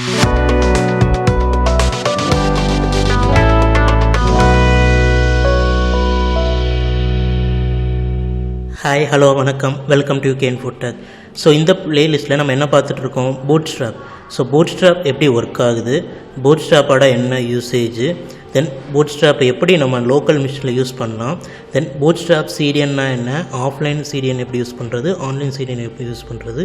Hi hello வணக்கம், welcome to can food tech. So இந்த பிளேலிஸ்ட்டில் நம்ம என்ன பார்த்துட்ருக்கோம், பூட்ஸ்ட்ராப். ஸோ பூட்ஸ்ட்ராப் எப்படி ஒர்க் ஆகுது, பூட்ஸ்ட்ராப்போட என்ன யூசேஜ், தென் பூட்ஸ்ட்ராப் எப்படி நம்ம லோக்கல் மிஷினில் யூஸ் பண்ணலாம், தென் பூட்ஸ்ட்ராப் சிடிஎன்னா என்ன, ஆஃப்லைன் சிடிஎன் எப்படி யூஸ் பண்ணுறது, ஆன்லைன் சிடிஎன் எப்படி யூஸ் பண்ணுறது,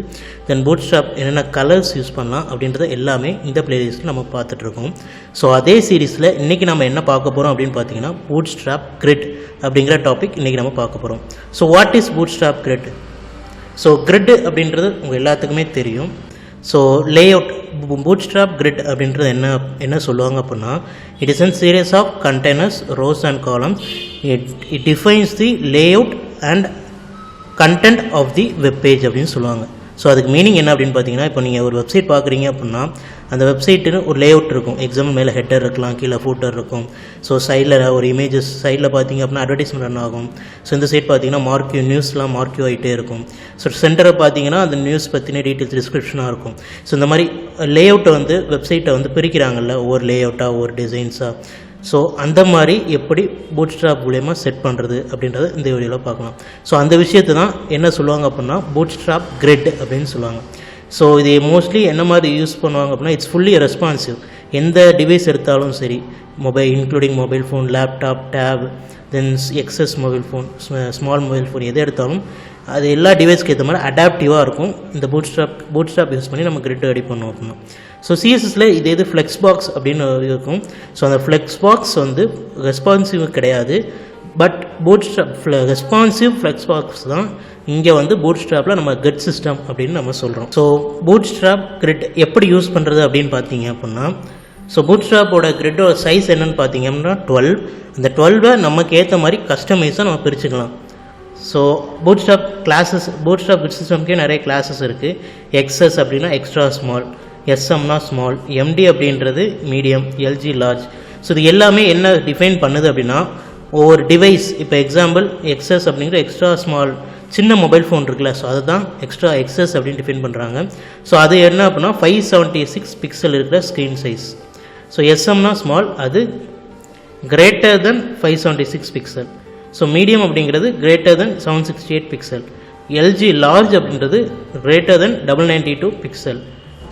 தென் பூட்ஸ்ட்ராப் என்னென்ன கலர்ஸ் யூஸ் பண்ணலாம் அப்படின்றத எல்லாமே இந்த பிளேலிஸ்ட்டில் நம்ம பார்த்துட்ருக்கோம். ஸோ அதே சீரீஸில் இன்றைக்கி நம்ம என்ன பார்க்க போகிறோம் அப்படின்னு பார்த்தீங்கன்னா, பூட்ஸ்ட்ராப் கிரிட் அப்படிங்கிற டாபிக் இன்றைக்கி நம்ம பார்க்க போகிறோம். So what is bootstrap grid? So grid அப்படின்றது உங்கள் எல்லாத்துக்குமே தெரியும். ஸோ லேஅவுட், பூட்ஸ்ட்ராப் கிரிட் அப்படின்றது என்ன சொல்லுவாங்க அப்படின்னா, it is an series of containers, rows and columns. It defines the layout and content of the web page அப்படின்னு சொல்லுவாங்க. ஸோ அதுக்கு மீனிங் என்ன அப்படின்னு பார்த்தீங்கன்னா, இப்போ நீங்கள் ஒரு வெப்சைட் பார்க்குறீங்க அப்படின்னா, அந்த வெப்சைட்டுன்னு ஒரு லேஅவுட் இருக்கும். எக்ஸாம்பிள் மேலே ஹெட்டர் இருக்கலாம், கீழே ஃபூட்டர் இருக்கும். ஸோ சைடில் ஒரு இமேஜஸ், சைடில் பார்த்தீங்க அப்படின்னா அட்வர்டைஸ்மெண்ட் ரன் ஆகும். ஸோ இந்த சைட் பார்த்தீங்கன்னா மார்க்யூ, நியூஸ்லாம் மார்க்யூ ஆகிட்டே இருக்கும். ஸோ சென்டரை பார்த்தீங்கன்னா அந்த நியூஸ் பற்றின டீட்டெயில்ஸ் டிஸ்கிரிப்ஷனாக இருக்கும். ஸோ இந்த மாதிரி லேஅவுட்டை வந்து வெப்சைட்டை வந்து பிரிக்கிறாங்கல்ல, ஒவ்வொரு லேஅவுட்டாக, ஒவ்வொரு டிசைன்ஸாக. ஸோ அந்த மாதிரி எப்படி பூட்ஸ்ட்ராப் மூலயமா செட் பண்ணுறது அப்படின்றத இந்த வீடியோவில் பார்க்கலாம். ஸோ அந்த விஷயத்தை தான் என்ன சொல்லுவாங்க அப்படின்னா, பூட்ஸ்ட்ராப் கிரிட் அப்படின்னு சொல்லுவாங்க. ஸோ இது மோஸ்ட்லி என்ன மாதிரி யூஸ் பண்ணுவாங்க அப்படின்னா, இட்ஸ் ஃபுல்லி ரெஸ்பான்சிவ். எந்த டிவைஸ் எடுத்தாலும் சரி, mobile including mobile phone, laptop, tab, then XS mobile phone, small mobile phone, எதை எடுத்தாலும் அது எல்லா டிவைஸ்க்கு ஏற்ற மாதிரி அடாப்டிவாக இருக்கும். இந்த பூட்ஸ்ட்ராப் யூஸ் பண்ணி நம்ம கிரிட் ரெடி பண்ணோம் அப்படின்னா. ஸோ சிஎஸ்எஸில் இது ஃப்ளெக்ஸ் பாக்ஸ் அப்படின்னு இருக்கும். ஸோ அந்த ஃப்ளெக்ஸ் பாக்ஸ் வந்து ரெஸ்பான்சிவ் கிடையாது, but bootstrap responsive flex box தான் இங்கே வந்து பூட்ஸ்ட்ராப்பில் நம்ம கிரிட் சிஸ்டம் அப்படின்னு நம்ம சொல்கிறோம். ஸோ பூட்ஸ்ட்ராப் கிரிட் எப்படி யூஸ் பண்ணுறது அப்படின்னு பார்த்தீங்க அப்படின்னா, ஸோ பூட்ஸ்ட்ராப்போட கிரிட்டோட சைஸ் என்னென்னு பார்த்தீங்க அப்படின்னா 12. அந்த 12 நமக்கு ஏற்ற மாதிரி கஸ்டமைஸாக நம்ம பிரிச்சுக்கலாம். So bootstrap classes, bootstrap grid சிஸ்டம்க்கே நிறைய கிளாஸஸ் இருக்குது. எக்ஸ்எஸ் அப்படின்னா எக்ஸ்ட்ரா ஸ்மால், எஸ்எம்னா ஸ்மால், எம்டி அப்படின்றது மீடியம், எல்ஜி லார்ஜ். ஸோ இது எல்லாமே என்ன டிஃபைன் பண்ணுது அப்படின்னா, ஒவ்வொரு டிவைஸ், இப்போ எக்ஸாம்பிள் எக்ஸ்எஸ் அப்படிங்கிற எக்ஸ்ட்ரா ஸ்மால் சின்ன மொபைல் ஃபோன் இருக்குல்ல, ஸோ அதை தான் எக்ஸ்ட்ரா எக்ஸ்எஸ் அப்படின்னு டிஃபைன் பண்ணுறாங்க. ஸோ அது என்ன அப்படின்னா 576 பிக்சல் இருக்கிற ஸ்க்ரீன் சைஸ். ஸோ எஸ்எம்னா ஸ்மால், அது greater than 576 pixel. So medium அப்படிங்கிறது greater than 768 pixel. LG large அப்படின்றது greater than 992 pixel.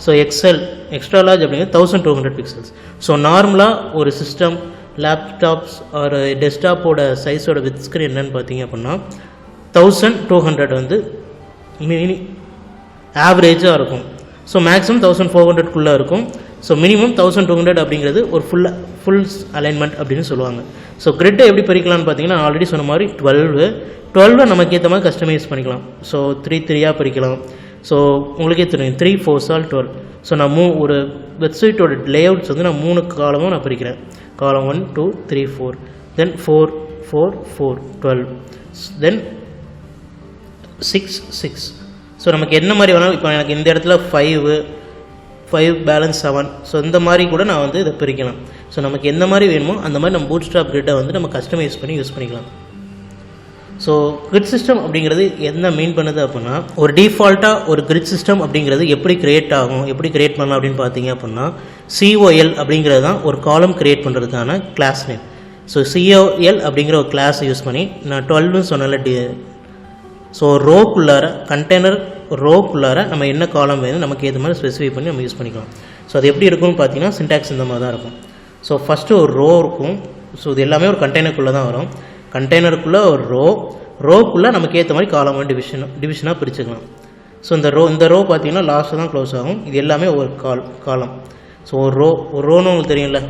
So XL extra large அப்படிங்கிறது 1200 பிக்சல்ஸ். ஸோ நார்மலாக ஒரு சிஸ்டம், லேப்டாப்ஸ் ஒரு டெஸ்க்டாப்போட சைஸோட வித் ஸ்க்ரீன் என்னன்னு பார்த்தீங்க அப்படின்னா 1200 வந்து ஆவரேஜாக இருக்கும். ஸோ மேக்ஸிமம் 1400க்குள்ளே இருக்கும். ஸோ மினிமம் 1200 அப்படிங்கிறது ஒரு ஃபுல் அலைன்மெண்ட் அப்படின்னு சொல்லுவாங்க. ஸோ கிரிட்டை எப்படி பிரிக்கலாம்னு பார்த்தீங்கன்னா, நான் ஆல்ரெடி சொன்ன மாதிரி 12 நமக்கு ஏற்ற மாதிரி கஸ்டமைஸ் பண்ணிக்கலாம். ஸோ 3 பிரிக்கலாம். ஸோ உங்களுக்கே தெரியும், 3 4 12. ஸோ நான் ஒரு வெப்சைட்டோட லேஅவுட்ஸ் வந்து நான் 3 காலமும் நான் பிரிக்கிறேன். காலம் 1 2 3 4, தென் 4 4 4 12, தென் 6 6. ஸோ நமக்கு என்ன மாதிரி வேணாலும், இப்போ எனக்கு இந்த இடத்துல 5 பேலன்ஸ் 7. ஸோ இந்த மாதிரி கூட நான் வந்து இதை பிரிக்கலாம். ஸோ நமக்கு எந்த மாதிரி வேணுமோ அந்த மாதிரி நம்ம பூட்ஸ்ட்ராப் கிரிட்டை வந்து நம்ம கஸ்டமைஸ் பண்ணி யூஸ் பண்ணிக்கலாம். ஸோ கிரிட் சிஸ்டம் அப்படிங்கிறது என்ன மீன் பண்ணுது அப்படின்னா, ஒரு டிஃபால்ட்டாக ஒரு கிரிட் சிஸ்டம் அப்படிங்கிறது எப்படி கிரியேட் ஆகும், எப்படி கிரியேட் பண்ணலாம் அப்படின்னு பார்த்தீங்க அப்படின்னா, COL அப்படிங்கிறது தான் ஒரு காலம் கிரியேட் பண்ணுறதுக்கான கிளாஸ் நேம். ஸோ COL அப்படிங்கிற ஒரு கிளாஸ் யூஸ் பண்ணி நான் 12ன்னு சொன்னால ஸோ ரோக்குள்ளார, கண்டெய்னர் ரோக்குள்ளார நம்ம என்ன காலம் வேணும் நமக்கு ஏற்ற மாதிரி ஸ்பெசிஃபை பண்ணி நம்ம யூஸ் பண்ணிக்கலாம். ஸோ அது எப்படி இருக்கும்னு பார்த்தீங்கன்னா, சின்டாக்ஸ் இந்த மாதிரி தான் இருக்கும். ஸோ ஃபஸ்ட்டு ஒரு ரோ இருக்கும். ஸோ இது எல்லாமே ஒரு கண்டெய்னருக்குள்ளே தான் வரும். கண்டெய்னருக்குள்ளே ஒரு ரோக்குள்ளே நமக்கு ஏற்ற மாதிரி காலம் டிவிஷனாக பிரிச்சுக்கலாம். ஸோ இந்த ரோ பார்த்தீங்கன்னா லாஸ்ட்டு தான் க்ளோஸ் ஆகும். இது எல்லாமே ஒரு காலம். ஸோ ஒரு ரோன்னு உங்களுக்கு தெரியும்ல,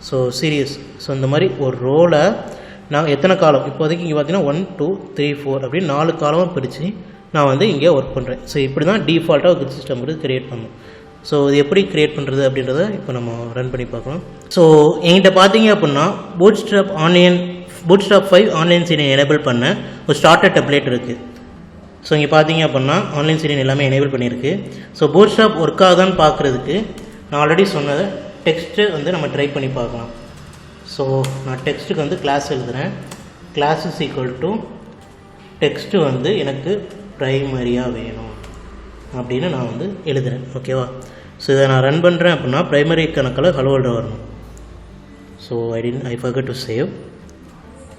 ஸோ சீரியஸ். ஸோ இந்த மாதிரி ஒரு ரோவில் நான் எத்தனை காலம், இப்போதைக்கு இங்கே பார்த்தீங்கன்னா 1 2 3 4 அப்படின்னு 4 காலமாக பிரித்து நான் வந்து இங்கே ஒர்க் பண்ணுறேன். ஸோ இப்படி தான் டிஃபால்ட்டாக கிரிட் சிஸ்டம் வந்து கிரியேட் பண்ணணும். ஸோ இது எப்படி கிரியேட் பண்ணுறது அப்படின்றத இப்போ நம்ம ரன் பண்ணி பார்க்கலாம். ஸோ என்கிட்ட பார்த்தீங்க அப்படின்னா பூட்ஸ்ட்ராப் 5 ஆன்லைன் சீடியன் எனேபிள் பண்ண ஒரு ஸ்டார்டர் டெம்ப்ளேட் இருக்குது. ஸோ இங்கே பார்த்தீங்க அப்படின்னா ஆன்லைன் சீடியன் எல்லாமே எனேபிள் பண்ணியிருக்கு. ஸோ பூட்ஸ்ட்ராப் ஒர்க் ஆகுதான்னு பார்க்குறதுக்கு நான் ஆல்ரெடி சொன்னதை டெக்ஸ்ட்டு வந்து நம்ம ட்ரை பண்ணி பார்க்கலாம். ஸோ நான் டெக்ஸ்ட்டுக்கு வந்து கிளாஸ் எழுதுகிறேன். Class is equal to text வந்து எனக்கு ப்ரைமரியாக வேணும் அப்படின்னு நான் வந்து எழுதுகிறேன். ஓகேவா? ஸோ இதை நான் ரன் பண்ணுறேன் அப்படின்னா ப்ரைமரி கணக்கில் ஹலோ வேர்ல்டு வரணும். So I forgot to save.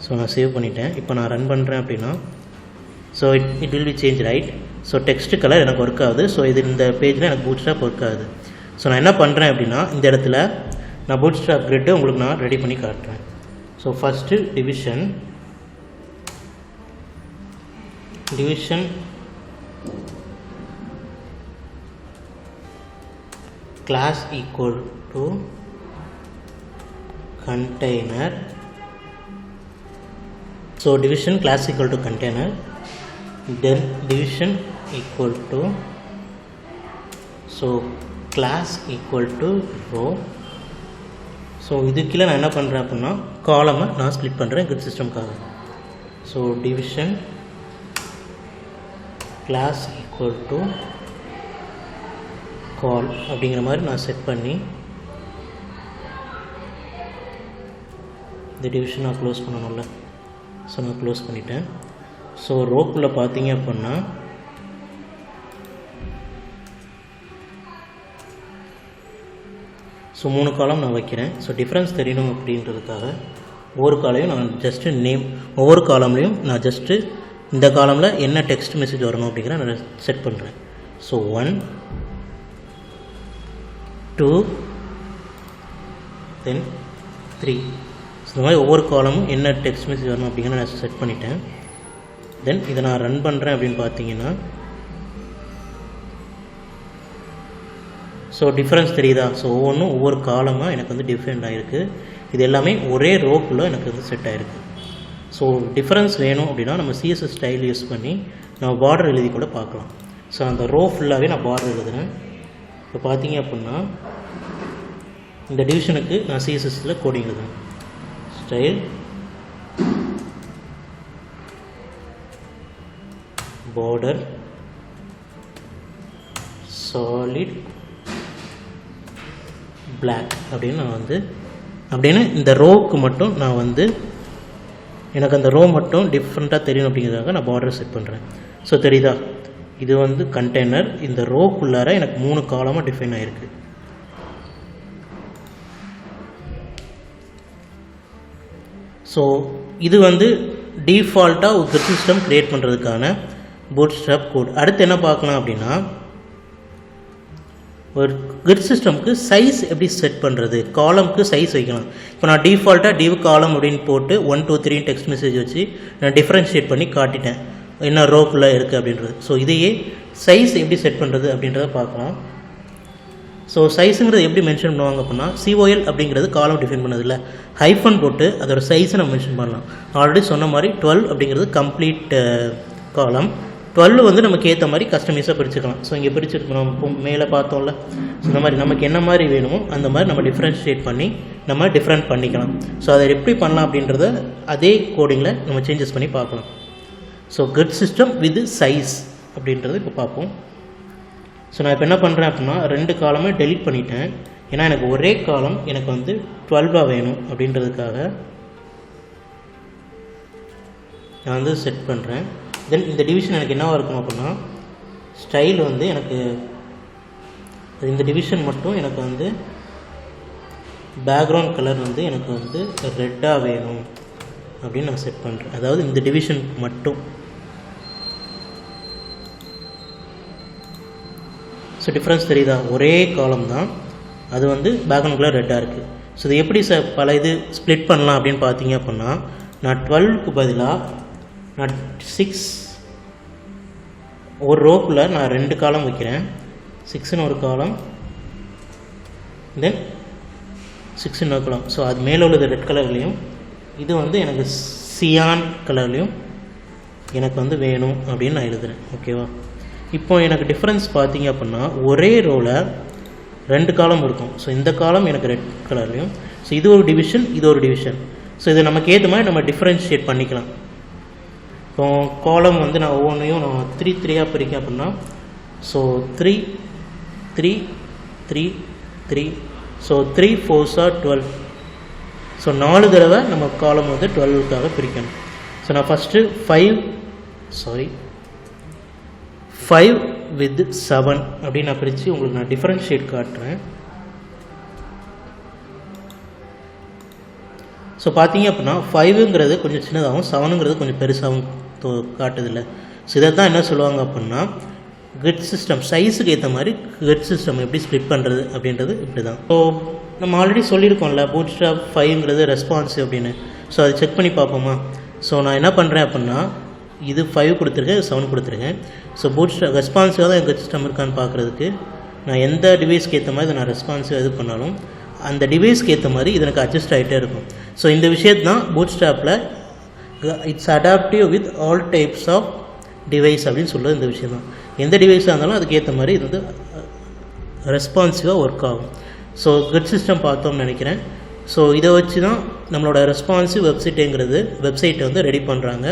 So நான் சேவ் பண்ணிட்டேன். இப்போ நான் ரன் பண்ணுறேன் அப்படின்னா so it will be change right. So text colour எனக்கு ஒர்க் ஆகுது. ஸோ இது இந்த பேஜில் எனக்கு பூட்ஸ்ட்ராப் ஒர்க் ஆகுது. ஸோ நான் என்ன பண்ணுறேன் அப்படின்னா இந்த இடத்துல நான் பூட்ஸ்ட்ராப் கிரிட் உங்களுக்கு நான் ரெடி பண்ணி காட்டுறேன். So first division class equal to container. So division class equal to container, then division equal to so class equal to row. So இதுக்குள்ள நான் என்ன பண்ணுறேன் அப்படின்னா காலமை நான் ஸ்ப்ளிட் பண்ணுறேன் கிரிட் சிஸ்டம்காக. So division class equal to col அப்படிங்கிற மாதிரி நான் செட் பண்ணி இந்த டிவிஷன் நான் க்ளோஸ் பண்ணணும்ல. ஸோ நான் க்ளோஸ் பண்ணிட்டேன். ஸோ ரோக்குள்ளே பார்த்தீங்க அப்படின்னா ஸோ 3 காலம் நான் வைக்கிறேன். ஸோ டிஃப்ரென்ஸ் தெரியணும் அப்படின்றதுக்காக ஒவ்வொரு காலையும் நான் ஜஸ்ட்டு நேம், ஒவ்வொரு காலம்லேயும் நான் ஜஸ்ட்டு இந்த காலமில் என்ன டெக்ஸ்ட் மெசேஜ் வரணும் அப்படிங்கிற நான் செட் பண்ணுறேன். ஸோ 1 2 தென் 3. ஸோ இந்த மாதிரி ஒவ்வொரு காலமும் என்ன டெக்ஸ்ட் மெசேஜ் வரணும் அப்படிங்கிற நான் செட் பண்ணிட்டேன். தென் இதை நான் ரன் பண்ணுறேன் அப்படின்னு பார்த்தீங்கன்னா ஸோ டிஃப்ரென்ஸ் தெரியுதா? ஸோ ஒவ்வொன்றும் ஒவ்வொரு காலமாக எனக்கு வந்து டிஃப்ரெண்ட் ஆகிருக்கு. இது எல்லாமே ஒரே ரோக்குள்ளே எனக்கு வந்து செட் ஆகிருக்கு. ஸோ டிஃப்ரென்ஸ் வேணும் அப்படின்னா நம்ம சிஎஸ்எஸ் ஸ்டைல் யூஸ் பண்ணி நம்ம பார்டர் எழுதி கூட பார்க்கலாம். ஸோ அந்த ரோ ஃபுல்லாகவே நான் பார்டர் எழுதுகிறேன். இப்போ பார்த்தீங்க அப்படின்னா இந்த டிவிஷனுக்கு நான் சிஎஸ்எஸில் கோடிங் எழுதுறேன். ஸ்டைல் பார்டர் சாலிட் பிளாக் அப்படின்னு நான் வந்து அப்படின்னு இந்த ரோவுக்கு மட்டும் நான் வந்து எனக்கு அந்த ரோ மட்டும் டிஃப்ரெண்ட்டாக தெரியணும் அப்படிங்கிறதுக்காக நான் பார்டர் செட் பண்ணுறேன். ஸோ தெரியுதா? இது வந்து கண்டெய்னர். இந்த ரோக்குள்ளார எனக்கு 3 காலமாக டிஃபைன் ஆகிருக்கு. ஸோ இது வந்து டிஃபால்ட்டாக ஒரு கிரிட் சிஸ்டம் க்ரியேட் பண்ணுறதுக்கான பூட்ஸ்ட்ராப் கோட். அடுத்து என்ன பார்க்கலாம் அப்படின்னா ஒரு கிரிட் சிஸ்டமுக்கு சைஸ் எப்படி செட் பண்ணுறது, காலமுக்கு சைஸ் வைக்கலாம். இப்போ நான் டிஃபால்ட்டாக டிவ் காலம் அப்படின்னு போட்டு 1 2 3 டெக்ஸ்ட் மெசேஜ் வச்சு நான் டிஃப்ரென்ஷியேட் பண்ணி காட்டிட்டேன் என்ன ரோக்குள்ளே இருக்குது அப்படின்றது. ஸோ இதையே சைஸ் எப்படி செட் பண்ணுறது அப்படின்றத பார்க்கலாம். ஸோ சைஸுங்கிறது எப்படி மென்ஷன் பண்ணுவாங்க அப்படின்னா COL அப்படிங்கிறது காலம் டிஃபைன் பண்ணதில்ல, ஹைஃபன் போட்டு அதோட சைஸை நம்ம மென்ஷன் பண்ணலாம். ஆல்ரெடி சொன்ன மாதிரி 12 அப்படிங்கிறது கம்ப்ளீட் காலம். 12 வந்து நமக்கு ஏற்ற மாதிரி கஸ்டமைஸாக பிரிச்சுக்கலாம். ஸோ இங்கே பிரிச்சுருக்கோம், நம்ம மேலே பார்த்தோம்ல. ஸோ இந்த மாதிரி நமக்கு என்ன மாதிரி வேணுமோ அந்த மாதிரி நம்ம டிஃப்ரென்ஷியேட் பண்ணி நம்ம டிஃப்ரெண்ட் பண்ணிக்கலாம். ஸோ அதை எப்படி பண்ணலாம் அப்படின்றத அதே கோடிங்கில் நம்ம சேஞ்சஸ் பண்ணி பார்க்கலாம். So grid system with size அப்படின்றது இப்போ பார்ப்போம். ஸோ நான் இப்போ என்ன பண்ணுறேன் அப்படின்னா 2 காலமே டெலீட் பண்ணிட்டேன். ஏன்னா எனக்கு ஒரே காலம் எனக்கு வந்து 12 வேணும் அப்படின்றதுக்காக நான் வந்து செட் பண்ணுறேன். தென் இந்த டிவிஷன் எனக்கு என்னவாக இருக்கணும் அப்படின்னா ஸ்டைல் வந்து எனக்கு இந்த டிவிஷன் மட்டும் எனக்கு வந்து பேக்ரவுண்ட் கலர் வந்து எனக்கு வந்து ரெட்டாக வேணும் அப்படின்னு நான் செட் பண்ணுறேன். அதாவது இந்த டிவிஷன் மட்டும். ஸோ டிஃப்ரென்ஸ் தெரியுதா? ஒரே காலம் தான், அது வந்து பேக்ரவுண்ட் கலர் ரெட்டாக இருக்குது. ஸோ இது எப்படி பல இது ஸ்ப்ளிட் பண்ணலாம் அப்படின்னு பார்த்தீங்க அப்படின்னா நான் 12க்கு பதிலாக நான் 6 ஒரு ரோக்குள்ளே நான் 2 காலம் வைக்கிறேன். 6ன்னு ஒரு காலம், தென் 6ன்னு ஒரு காலம். ஸோ அது மேலே உள்ளது ரெட் கலர்லேயும் இது வந்து எனக்கு சியான் கலர்லேயும் எனக்கு வந்து வேணும் அப்படின்னு நான் எழுதுகிறேன். ஓகேவா? இப்போ எனக்கு டிஃப்ரென்ஸ் பார்த்தீங்க அப்படின்னா ஒரே ரோவில் 2 காலம் இருக்கும். ஸோ இந்த காலம் எனக்கு ரெட் கலர்லேயும், ஸோ இது ஒரு டிவிஷன், இது ஒரு டிவிஷன். ஸோ இது நமக்கு ஏற்ற மாதிரி நம்ம டிஃப்ரென்ஷியேட் பண்ணிக்கலாம். இப்போ காலம் வந்து நான் ஒவ்வொன்றையும் நான் 3 3ஆக பிரிக்கேன் அப்படின்னா so 3 3 3 3 so 3 4s are 12. So 4 தடவை நம்ம காலம் வந்து 12க்காக பிரிக்கணும். ஸோ நான் ஃபஸ்ட்டு 5 with 7 அப்படின்னு நான் பிரித்து உங்களுக்கு நான் டிஃபரன்ஷியேட் காட்டுறேன். ஸோ பார்த்தீங்க அப்படின்னா 5ங்கிறது கொஞ்சம் சின்னதாகவும் 7ங்கிறது கொஞ்சம் பெருசாகவும் காட்டுதில்லை. ஸோ இதை தான் என்ன சொல்லுவாங்க அப்படின்னா கிரிட் சிஸ்டம், சைஸுக்கு ஏற்ற மாதிரி கிரிட் சிஸ்டம் எப்படி ஸ்ப்ளிட் பண்ணுறது அப்படின்றது இப்படி தான். ஸோ நம்ம ஆல்ரெடி சொல்லியிருக்கோம்ல பூட்ஸ்ட்ராப் 5ங்கிறது ரெஸ்பான்சிவ் அப்படின்னு. ஸோ அதை செக் பண்ணி பார்ப்போமா? ஸோ நான் என்ன பண்ணுறேன் அப்படின்னா இது 5 கொடுத்துருக்கேன், 7 கொடுத்துருக்கேன். ஸோ பூட்ஸ்ட்ராப் ரெஸ்பான்சிவாக தான் எங்கள் சிஸ்டம் இருக்கான்னு பார்க்குறதுக்கு நான் எந்த டிவைஸ்க்கு ஏற்ற மாதிரி நான் ரெஸ்பான்சிவ் இது பண்ணாலும் அந்த டிவைஸ்க்கு ஏற்ற மாதிரி இது எனக்கு அட்ஜஸ்ட் ஆகிட்டே இருக்கும். ஸோ இந்த விஷயத்து தான் பூட்ஸ்ட்ராப்பில் it's adaptive with all types of device அப்படின்னு சொல்கிறது இந்த விஷயம் தான். எந்த டிவைஸாக இருந்தாலும் அதுக்கேற்ற மாதிரி இது வந்து ரெஸ்பான்சிவாக ஒர்க் ஆகும். ஸோ கிரிட் சிஸ்டம் பார்த்தோம்னு நினைக்கிறேன். ஸோ இதை வச்சு தான் நம்மளோட ரெஸ்பான்சிவ் வெப்சைட்டை வந்து ரெடி பண்ணுறாங்க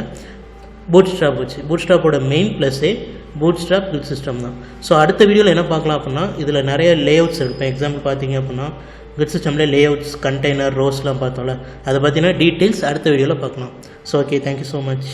பூட்ஸ்ட்ராப் வச்சு. பூட்ஸ்ட்ராப்போட மெயின் ப்ளஸ்ஸே பூட்ஸ்ட்ராப் கிரிட் சிஸ்டம் தான். ஸோ அடுத்த வீடியோவில் என்ன பார்க்கலாம் அப்படின்னா இதில் நிறைய லேஅவுட்ஸ் இருக்கும். எக்ஸாம்பிள் பார்த்தீங்க அப்படின்னா கிரிட் சிஸ்டமில் லேஅவுட்ஸ், கண்டெய்னர், ரோஸ்லாம் பார்த்தோம்ல, அதை பார்த்தீங்கன்னா டீட்டெயில்ஸ் அடுத்த வீடியோவில் பார்க்கலாம். So okay, thank you so much.